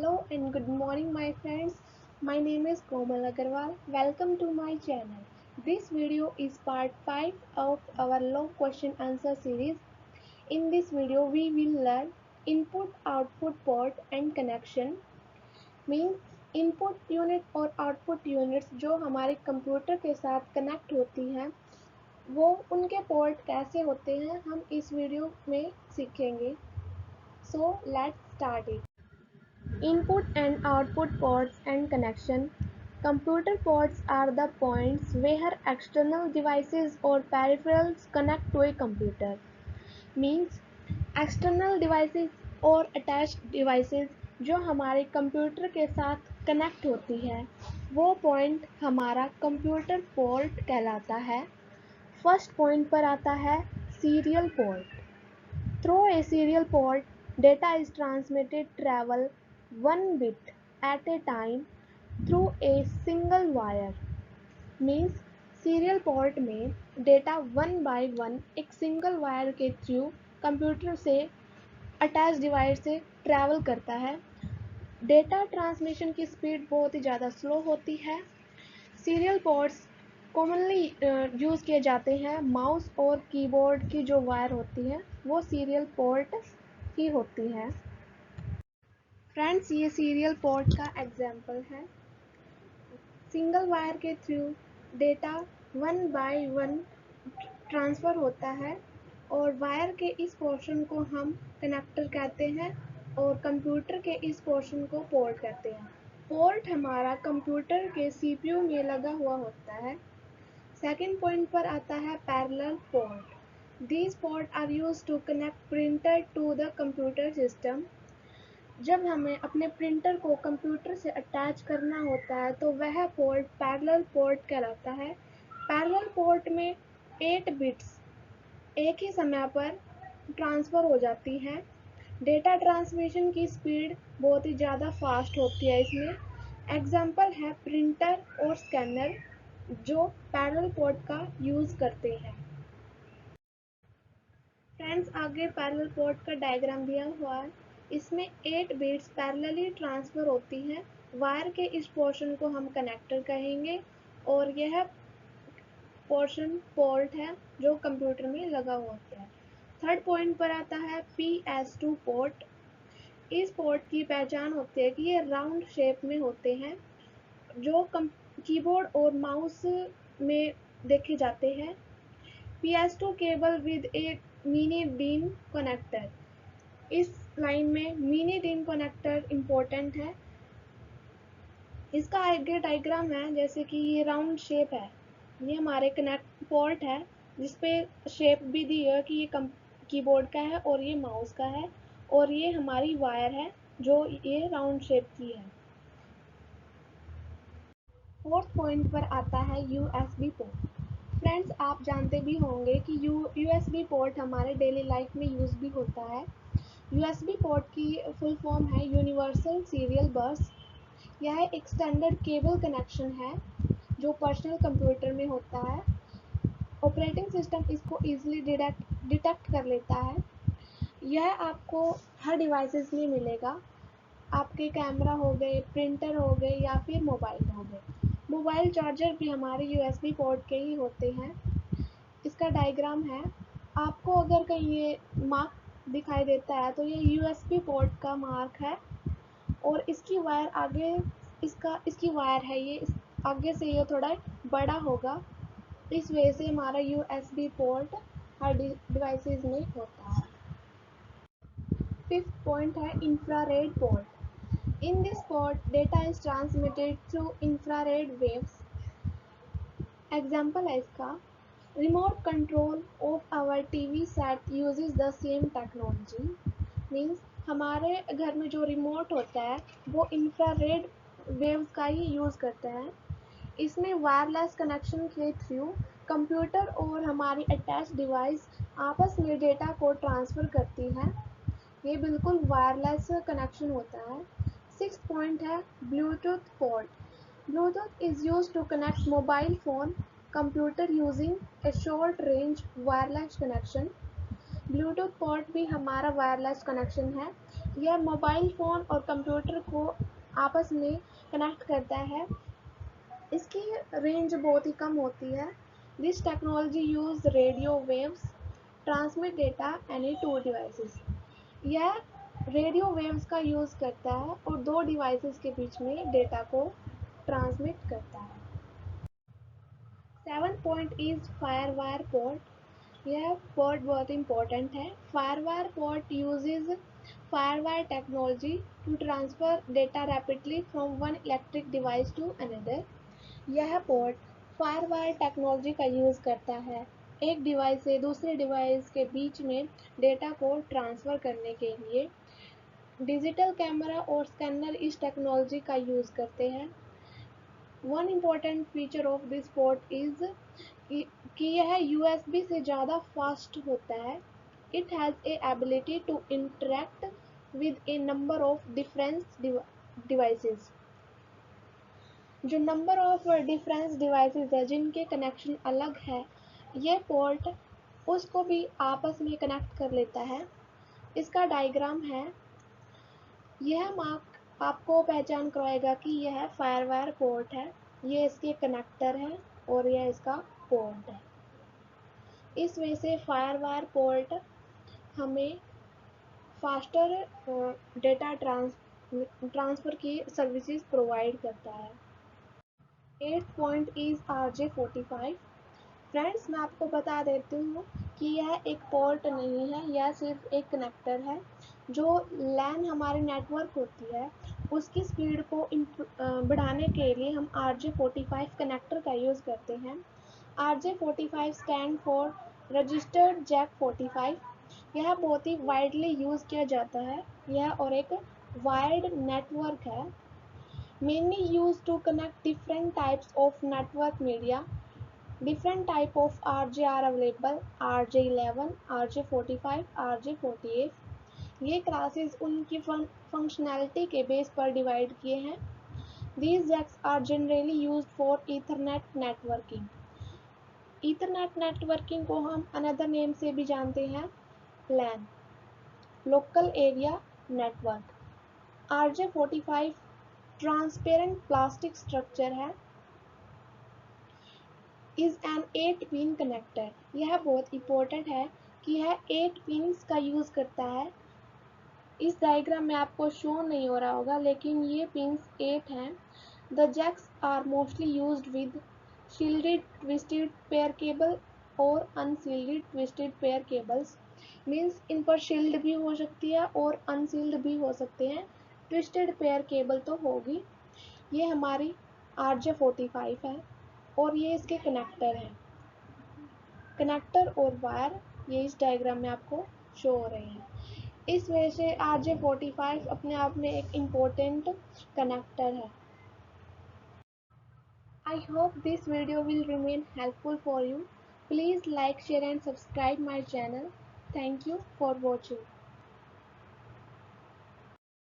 Hello and good morning, my friends. My name is Komal Agarwal. Welcome to my channel. This video is part 5 of our long question answer series. In this video, we will learn input output port and connection. Means input unit और output units जो हमारे computer के साथ connect होती हैं वो उनके port कैसे होते हैं हम इस वीडियो में सीखेंगे. So let's start it. Input and output ports and connection. Computer ports are the points where external devices or peripherals connect to a computer. Means external devices और attached devices जो हमारे कंप्यूटर के साथ connect होती है वो point हमारा computer port कहलाता है. फर्स्ट पॉइंट पर आता है serial port. Through a serial port, data is transmitted travel one bit at a time through a single wire. Means serial port में डेटा वन बाय वन एक single wire के through computer से attach device से travel करता है. Data transmission की speed बहुत ही ज़्यादा स्लो होती है. सीरियल पोर्ट्स कॉमनली यूज़ किए जाते हैं. माउस और कीबोर्ड की जो वायर होती है वो सीरियल पोर्ट ही होती है. फ्रेंड्स, ये सीरियल पोर्ट का एग्जाम्पल है. सिंगल वायर के through data one by one transfer होता है और वायर के इस पोर्शन को हम कनेक्टर कहते हैं और कंप्यूटर के इस पोर्शन को पोर्ट कहते हैं. पोर्ट हमारा कंप्यूटर के सीपीयू में लगा हुआ होता है. सेकेंड पॉइंट पर आता है parallel port. These ports are used to connect printer to the computer system. जब हमें अपने प्रिंटर को कंप्यूटर से अटैच करना होता है तो वह पोर्ट पैरेलल पोर्ट कहलाता है. पैरेलल पोर्ट में 8 बिट्स एक ही समय पर ट्रांसफ़र हो जाती हैं. डेटा ट्रांसमिशन की स्पीड बहुत ही ज़्यादा फास्ट होती है इसमें. एग्जाम्पल है प्रिंटर और स्कैनर जो पैरेलल पोर्ट का यूज़ करते हैं. फ्रेंड्स, आगे पैरेलल पोर्ट का डायग्राम दिया हुआ है. इसमें 8 बिट्स पैरेलली ट्रांसफ़र होती हैं. वायर के इस पोर्शन को हम कनेक्टर कहेंगे और यह पोर्शन पोर्ट है जो कंप्यूटर में लगा हुआ होता है. थर्ड पॉइंट पर आता है PS2 पोर्ट. इस पोर्ट की पहचान होती है कि ये राउंड शेप में होते हैं जो कीबोर्ड और माउस में देखे जाते हैं. PS2 cable with A mini dean connector. इस लाइन में मिनी डीन कनेक्टर इम्पोर्टेंट है. इसका आगे डायग्राम है जैसे कि ये राउंड शेप है. ये हमारे कनेक्ट पोर्ट है जिसपे शेप भी दी है कि ये कीबोर्ड का है और ये माउस का है और ये हमारी वायर है जो ये राउंड शेप की है. फोर्थ पॉइंट पर आता है USB पोर्ट. फ्रेंड्स, आप जानते भी होंगे कि USB पोर्ट हमारे डेली लाइफ में यूज़ भी होता है. USB पोर्ट की फुल फॉर्म है यूनिवर्सल सीरियल बस. यह एक स्टैंडर्ड केबल कनेक्शन है जो पर्सनल कंप्यूटर में होता है. ऑपरेटिंग सिस्टम इसको ईजिली डिटेक्ट कर लेता है. यह आपको हर डिवाइसेस में मिलेगा. आपके कैमरा हो गए, प्रिंटर हो गए या फिर मोबाइल हो गए. मोबाइल चार्जर भी हमारे USB पोर्ट के ही होते हैं. इसका डायग्राम है. आपको अगर कहीं ये मार्क दिखाई देता है तो ये USB पोर्ट का मार्क है और इसकी वायर आगे इसकी वायर है ये आगे से ये थोड़ा बड़ा होगा. इस वजह से हमारा USB पोर्ट हर डिवाइसेस में होता है. फिफ्थ पॉइंट है infrared port. In this port, data is transmitted through infrared waves. Example है इसका. Remote control of our TV set uses the same technology. Means हमारे घर में जो रिमोट होता है वो इंफ्रारेड वेव्स का ही यूज़ करता है. इसमें वायरलेस कनेक्शन के थ्रू कंप्यूटर और हमारी अटैच डिवाइस आपस में डेटा को ट्रांसफ़र करती है. ये बिल्कुल वायरलेस कनेक्शन होता है. सिक्स्थ पॉइंट है Bluetooth port. Bluetooth is used to connect mobile phone computer using a short range wireless connection. Bluetooth port भी हमारा वायरलेस कनेक्शन है. यह मोबाइल फ़ोन और कंप्यूटर को आपस में कनेक्ट करता है। इसकी रेंज बहुत ही कम होती है। This technology use radio waves transmit data any two devices. यह रेडियो वेव्स का यूज़ करता है और दो डिवाइसेस के बीच में डेटा को ट्रांसमिट करता है। 7 पॉइंट इज फायरवायर पोर्ट। यह पोर्ट बहुत इंपॉर्टेंट है। FireWire port uses FireWire technology to transfer data rapidly from one electric device to another. यह पोर्ट फायरवायर टेक्नोलॉजी का यूज़ करता है एक डिवाइस से दूसरे डिवाइस के बीच में डेटा को ट्रांसफ़र करने के लिए। डिजिटल कैमरा और स्कैनर इस टेक्नोलॉजी का यूज़ करते हैं। One important feature of this port is कि यह यूएसबी से ज़्यादा फास्ट होता है। It has a ability to interact with a number of difference devices. जो नंबर ऑफ डिफरेंस डिवाइसेस है जिनके कनेक्शन अलग है, ये पोर्ट उसको भी आपस में कनेक्ट कर लेता है। इसका डायग्राम है। यह मार्क आपको पहचान करवाएगा कि यह फायरवायर पोर्ट है, ये इसके कनेक्टर है और यह इसका पोर्ट है। इस वजह से फायरवायर पोर्ट हमें फास्टर डेटा ट्रांसफ़र की सर्विसेज प्रोवाइड करता है। 8th point is RJ45। Friends, मैं आपको बता देती हूँ कि यह एक पोर्ट नहीं है, यह सिर्फ एक कनेक्टर है। जो लैन हमारी नेटवर्क होती है उसकी स्पीड को बढ़ाने के लिए हम RJ45 कनेक्टर का यूज़ करते हैं। RJ45 stand for registered Jack 45। यह बहुत ही वाइडली यूज़ किया जाता है। यह और एक वायर्ड नेटवर्क है, mainly used to connect different types of network media. Different type of RJ are available: RJ11, RJ45, RJ48। ये क्लासेस उनकी फंक्शनैलिटी के बेस पर डिवाइड किए हैं। These jacks are generally used for Ethernet networking। Ethernet networking को हम another name से भी जानते हैं, LAN, local area network. RJ45 transparent plastic structure है, इज एन 8 पिन कनेक्टर। यह बहुत इंपॉर्टेंट है कि यह 8 पिन्स का यूज़ करता है। इस डायग्राम में आपको शो नहीं हो रहा होगा, लेकिन ये पिन्स 8 हैं। The jacks are mostly used with shielded twisted pair cable और unshielded twisted pair cables. Means इन पर शील्ड भी हो सकती है और अनशील्ड भी हो सकते हैं। ट्विस्टेड पेयर केबल तो होगी। ये हमारी RJ45 है और ये इसके कनेक्टर हैं। कनेक्टर और वायर ये इस डायग्राम में आपको शो हो रहे हैं। इस वजह से RJ45 अपने आप में एक इम्पोर्टेंट कनेक्टर है। I hope this video will remain helpful for you. Please like, share and subscribe my channel. Thank you for watching.